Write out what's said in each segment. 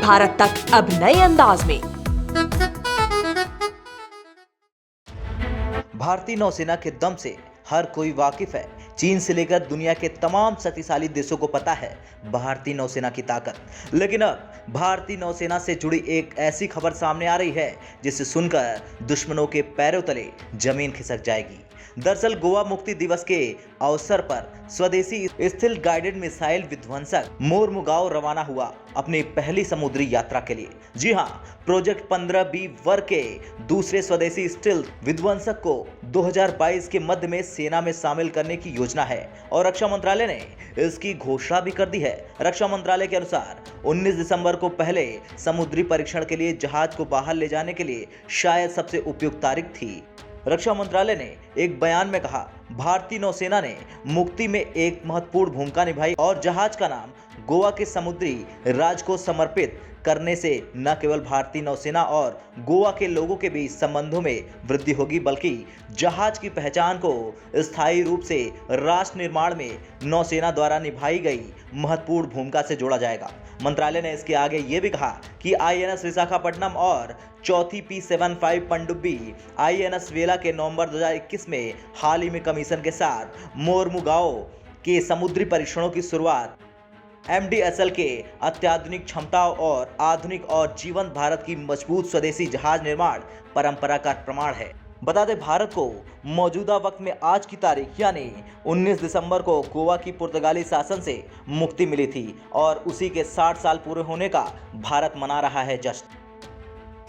भारत तक अब नए अंदाज में। भारतीय नौसेना के दम से हर कोई वाकिफ है। चीन से लेकर दुनिया के तमाम शक्तिशाली देशों को पता है भारतीय नौसेना की ताकत। लेकिन अब भारतीय नौसेना से जुड़ी एक ऐसी खबर सामने आ रही है जिसे सुनकर दुश्मनों के पैरों तले जमीन खिसक जाएगी। दरअसल गोवा मुक्ति दिवस के अवसर पर स्वदेशी स्थिल गाइडेड मिसाइल विध्वंसक मोरमुगाओ रवाना हुआ अपनी पहली समुद्री यात्रा के लिए। जी हां, प्रोजेक्ट 15B वर्ग के दूसरे स्वदेशी स्टिल विध्वंसक को 2022 के मध्य में सेना में शामिल करने की योजना है और रक्षा मंत्रालय ने इसकी घोषणा भी कर दी है। रक्षा मंत्रालय के अनुसार 19 दिसंबर को पहले समुद्री परीक्षण के लिए जहाज को बाहर ले जाने के लिए शायद सबसे उपयुक्त तारीख थी। रक्षा मंत्रालय ने एक बयान में कहा, भारतीय नौसेना ने मुक्ति में एक महत्वपूर्ण भूमिका निभाई और जहाज का नाम गोवा के समुद्री राज को समर्पित करने से न केवल भारतीय नौसेना और गोवा के लोगों के बीच संबंधों में वृद्धि होगी, बल्कि जहाज की पहचान को स्थायी रूप से राष्ट्र निर्माण में नौसेना द्वारा निभाई गई महत्वपूर्ण भूमिका से जोड़ा जाएगा। मंत्रालय ने इसके आगे ये भी कहा कि INS विशाखापट्टनम और चौथी P75 पनडुब्बी INS वेला के नवंबर 2021 में हाल ही में कमीशन के साथ मोरमुगाओ के समुद्री परीक्षणों की शुरुआत MDSL के अत्याधुनिक क्षमताओं और आधुनिक और जीवंत भारत की मजबूत स्वदेशी जहाज निर्माण परंपरा का प्रमाण है। बता दें, भारत को मौजूदा वक्त में आज की तारीख यानी 19 दिसंबर को गोवा की पुर्तगाली शासन से मुक्ति मिली थी और उसी के 60 साल पूरे होने का भारत मना रहा है जश्न।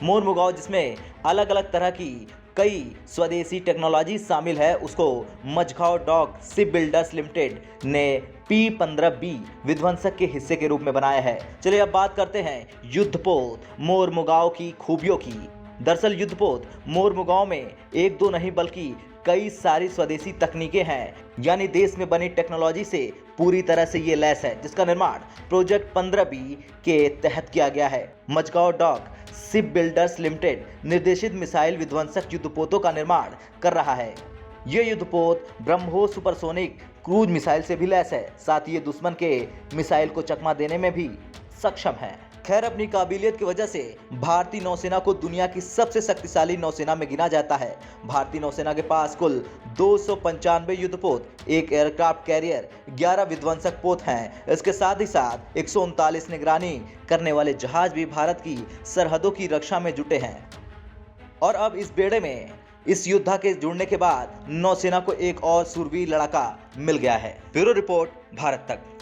मोरमुगाओ, जिसमें अलग अलग तरह की कई स्वदेशी टेक्नोलॉजी शामिल है, उसको Mazagon dock ship builders limited ने P15B विध्वंसक के हिस्से के रूप में बनाया है। चलिए अब बात करते हैं युद्धपोत मोरमुगाओ की खूबियों की। दरअसल युद्धपोत मोरमुगाओ में एक दो नहीं बल्कि कई सारी स्वदेशी तकनीकें हैं, यानी देश में बनी टेक्नोलॉजी से पूरी तरह से ये लैस है, जिसका निर्माण प्रोजेक्ट 15B के तहत किया गया है। Mazagon dock ship builders limited निर्देशित मिसाइल विध्वंसक युद्धपोतों का निर्माण कर रहा है। ये युद्धपोत ब्रह्मोस सुपरसोनिक क्रूज मिसाइल से भी लैस है, साथ ही ये दुश्मन के मिसाइल को चकमा देने में भी सक्षम है। खैर, अपनी काबिलियत की वजह से भारतीय नौसेना को दुनिया की सबसे शक्तिशाली नौसेना में गिना जाता है। भारतीय नौसेना के पास कुल 295 युद्धपोत, एक एयरक्राफ्ट कैरियर, 11 विध्वंसक पोत हैं। इसके साथ ही साथ 139 निगरानी करने वाले जहाज भी भारत की सरहदों की रक्षा में जुटे हैं। और अब इस बेड़े में इस योद्धा के जुड़ने के बाद नौसेना को एक और सूरवीर लड़ाका मिल गया है। ब्यूरो रिपोर्ट, भारत तक।